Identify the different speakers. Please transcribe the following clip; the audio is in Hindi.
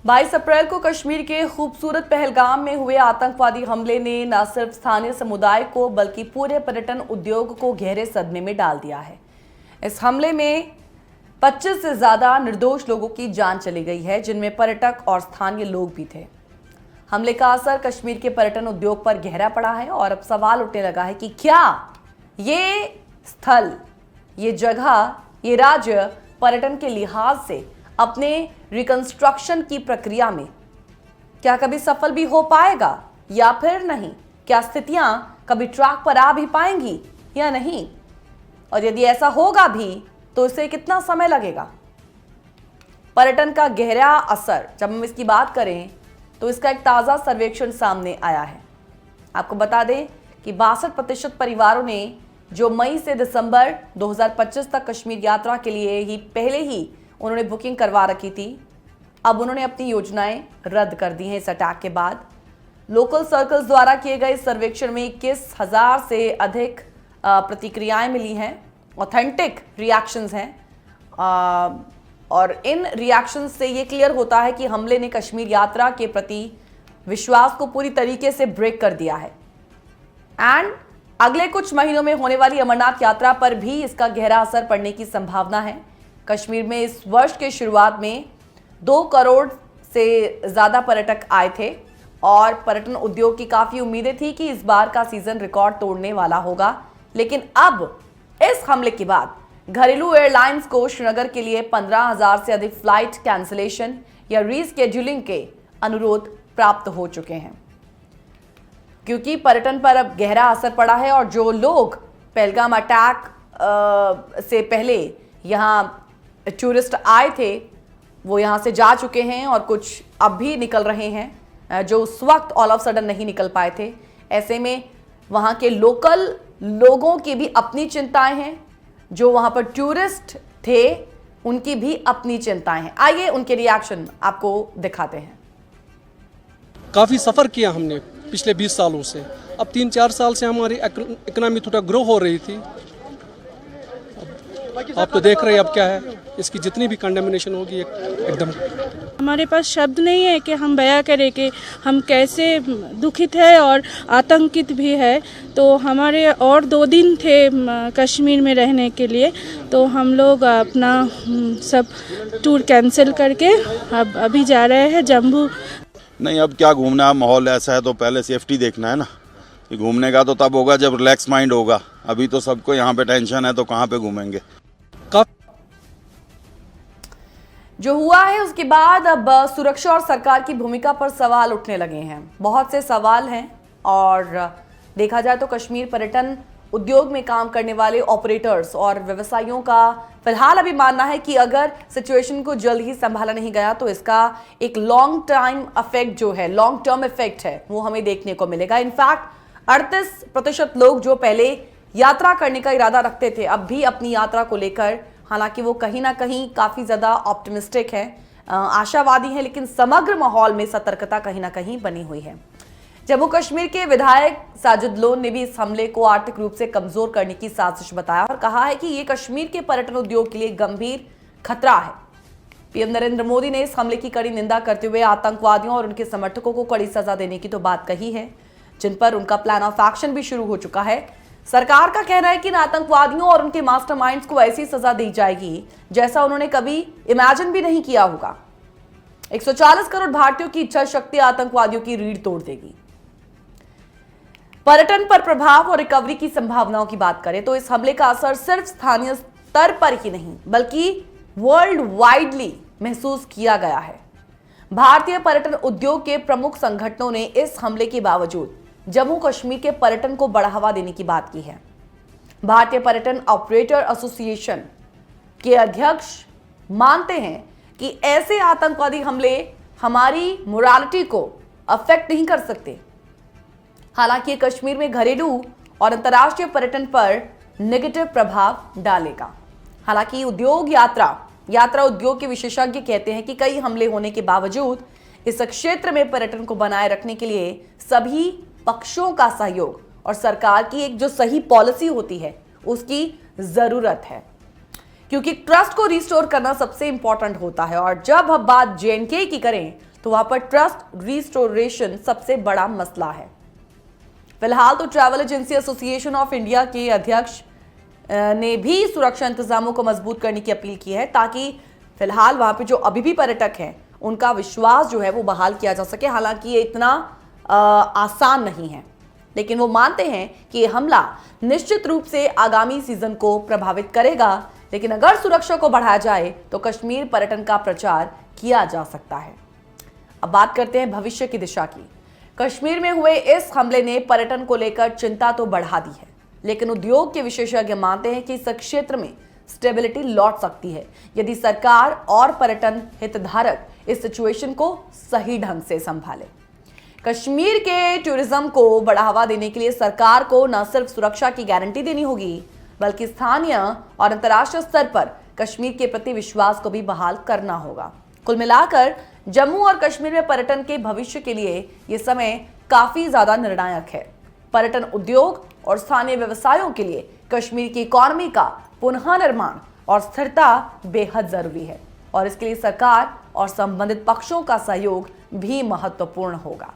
Speaker 1: 22 अप्रैल को कश्मीर के खूबसूरत पहलगाम में हुए आतंकवादी हमले ने न सिर्फ स्थानीय समुदाय को बल्कि पूरे पर्यटन उद्योग को गहरे सदमे में डाल दिया है। इस हमले में 25 से ज्यादा निर्दोष लोगों की जान चली गई है, जिनमें पर्यटक और स्थानीय लोग भी थे। हमले का असर कश्मीर के पर्यटन उद्योग पर गहरा पड़ा है और अब सवाल उठने लगा है कि क्या ये स्थल, ये जगह, ये राज्य पर्यटन के लिहाज से अपने रिकंस्ट्रक्शन की प्रक्रिया में क्या कभी सफल भी हो पाएगा या फिर नहीं? क्या स्थितियां कभी ट्रैक पर आ भी पाएंगी या नहीं? और यदि ऐसा होगा भी तो इसे कितना समय लगेगा? पर्यटन का गहरा असर, जब हम इसकी बात करें तो इसका एक ताजा सर्वेक्षण सामने आया है। आपको बता दें कि 62% परिवारों ने जो मई से दिसंबर 2025 तक कश्मीर यात्रा के लिए ही पहले ही उन्होंने बुकिंग करवा रखी थी, अब उन्होंने अपनी योजनाएं रद्द कर दी हैं इस अटैक के बाद। लोकल सर्कल्स द्वारा किए गए सर्वेक्षण में 21,000 से अधिक प्रतिक्रियाएं मिली हैं, ऑथेंटिक रिएक्शंस हैं, और इन रिएक्शंस से ये क्लियर होता है कि हमले ने कश्मीर यात्रा के प्रति विश्वास को पूरी तरीके से ब्रेक कर दिया है। एंड अगले कुछ महीनों में होने वाली अमरनाथ यात्रा पर भी इसका गहरा असर पड़ने की संभावना है। कश्मीर में इस वर्ष के शुरुआत में 2 करोड़ से ज्यादा पर्यटक आए थे और पर्यटन उद्योग की काफी उम्मीदें थी कि इस बार का सीजन रिकॉर्ड तोड़ने वाला होगा। लेकिन अब इस हमले के बाद घरेलू एयरलाइंस को श्रीनगर के लिए 15,000 से अधिक फ्लाइट कैंसिलेशन या रीस्केड्यूलिंग के अनुरोध प्राप्त हो चुके हैं, क्योंकि पर्यटन पर अब गहरा असर पड़ा है। और जो लोग पहलगाम अटैक से पहले यहाँ टूरिस्ट आए थे वो यहाँ से जा चुके हैं और कुछ अब भी निकल रहे हैं जो उस वक्त ऑल ऑफ सडन नहीं निकल पाए थे। ऐसे में वहाँ के लोकल लोगों की भी अपनी चिंताएं हैं, जो वहाँ पर टूरिस्ट थे उनकी भी अपनी चिंताएं हैं। आइए उनके रिएक्शन आपको दिखाते हैं।
Speaker 2: काफ़ी सफ़र किया हमने पिछले 20 सालों से। अब 3-4 साल से हमारी इकोनॉमी थोड़ा ग्रो हो रही थी। आप तो देख रहे हैं अब क्या है, इसकी जितनी भी कंडेमिनेशन होगी एकदम।
Speaker 3: हमारे पास शब्द नहीं है कि हम बयां करें कि हम कैसे दुखित है और आतंकित भी है। तो हमारे और 2 दिन थे कश्मीर में रहने के लिए, तो हम लोग अपना सब टूर कैंसिल करके अब अभी जा रहे हैं जम्मू।
Speaker 4: नहीं, अब क्या घूमना है, माहौल ऐसा है तो पहले सेफ्टी देखना है ना। कि घूमने का तो तब होगा जब रिलैक्स माइंड होगा। अभी तो सबको यहाँ पे टेंशन है तो कहाँ पे घूमेंगे।
Speaker 1: जो हुआ है उसके बाद अब सुरक्षा और सरकार की भूमिका पर सवाल उठने लगे हैं। बहुत से सवाल हैं और देखा जाए तो कश्मीर पर्यटन उद्योग में काम करने वाले ऑपरेटर्स और व्यवसायियों का फिलहाल अभी मानना है कि अगर सिचुएशन को जल्द ही संभाला नहीं गया तो इसका एक लॉन्ग टाइम इफेक्ट जो है, लॉन्ग टर्म इफेक्ट है, वो हमें देखने को मिलेगा। इनफैक्ट 38% लोग जो पहले यात्रा करने का इरादा रखते थे अब भी अपनी यात्रा को लेकर, हालांकि वो कहीं ना कहीं काफी ज्यादा ऑप्टिमिस्टिक है, आशावादी है, लेकिन समग्र माहौल में सतर्कता कहीं ना कहीं बनी हुई है। जम्मू कश्मीर के विधायक साजिद लोन ने भी इस हमले को आर्थिक रूप से कमजोर करने की साजिश बताया और कहा है कि ये कश्मीर के पर्यटन उद्योग के लिए गंभीर खतरा है। पीएम नरेंद्र मोदी ने इस हमले की कड़ी निंदा करते हुए आतंकवादियों और उनके समर्थकों को कड़ी सजा देने की तो बात कही है, जिन पर उनका प्लान ऑफ एक्शन भी शुरू हो चुका है। सरकार का कहना है कि इन आतंकवादियों और उनके मास्टरमाइंड्स को ऐसी सजा दी जाएगी जैसा उन्होंने कभी इमेजिन भी नहीं किया होगा। 140 करोड़ भारतीयों की इच्छा शक्ति आतंकवादियों की रीढ़ तोड़ देगी। पर्यटन पर प्रभाव और रिकवरी की संभावनाओं की बात करें तो इस हमले का असर सिर्फ स्थानीय स्तर पर ही नहीं बल्कि वर्ल्ड वाइडली महसूस किया गया है। भारतीय पर्यटन उद्योग के प्रमुख संगठनों ने इस हमले के बावजूद जम्मू कश्मीर के पर्यटन को बढ़ावा देने की बात की है। भारतीय पर्यटन ऑपरेटर एसोसिएशन के अध्यक्ष मानते हैं कि ऐसे आतंकवादी हमले हमारी मोरालिटी को अफेक्ट नहीं कर सकते। हालांकि कश्मीर में घरेलू और अंतर्राष्ट्रीय पर्यटन पर नेगेटिव प्रभाव डालेगा। हालांकि यात्रा उद्योग के विशेषज्ञ कहते हैं कि कई हमले होने के बावजूद इस क्षेत्र में पर्यटन को बनाए रखने के लिए सभी पक्षों का सहयोग और सरकार की एक जो सही पॉलिसी होती है उसकी जरूरत है, क्योंकि ट्रस्ट को रिस्टोर करना सबसे इंपॉर्टेंट होता है। और जब हम बात जेएनके की करें तो वहां पर ट्रस्ट रिस्टोरेशन सबसे बड़ा मसला है। फिलहाल तो travel agency association of India के अध्यक्ष ने भी सुरक्षा इंतजामों को मजबूत करने की अपील की है, ताकि फिलहाल वहां पे जो अभी भी पर्यटक हैं उनका विश्वास जो है वो बहाल किया जा सके। हालांकि ये इतना आसान नहीं है, लेकिन वो मानते हैं कि ये हमला निश्चित रूप से आगामी सीजन को प्रभावित करेगा। लेकिन अगर सुरक्षा को बढ़ाया जाए तो कश्मीर पर्यटन का प्रचार किया जा सकता है। अब बात करते हैं भविष्य की दिशा की। कश्मीर में हुए इस हमले ने पर्यटन को लेकर चिंता तो बढ़ा दी है, लेकिन उद्योग के विशेषज्ञ मानते हैं कि इस क्षेत्र में स्टेबिलिटी लौट सकती है यदि सरकार और पर्यटन हितधारक इस सिचुएशन को सही ढंग से संभाले। कश्मीर के टूरिज्म को बढ़ावा देने के लिए सरकार को न सिर्फ सुरक्षा की गारंटी देनी होगी, बल्कि स्थानीय और अंतर्राष्ट्रीय स्तर पर कश्मीर के प्रति विश्वास को भी बहाल करना होगा। कुल मिलाकर जम्मू और कश्मीर में पर्यटन के भविष्य के लिए ये समय काफी ज्यादा निर्णायक है। पर्यटन उद्योग और स्थानीय व्यवसायों के लिए कश्मीर की इकोनॉमी का पुनः निर्माण और स्थिरता बेहद जरूरी है, और इसके लिए सरकार और संबंधित पक्षों का सहयोग भी महत्वपूर्ण होगा।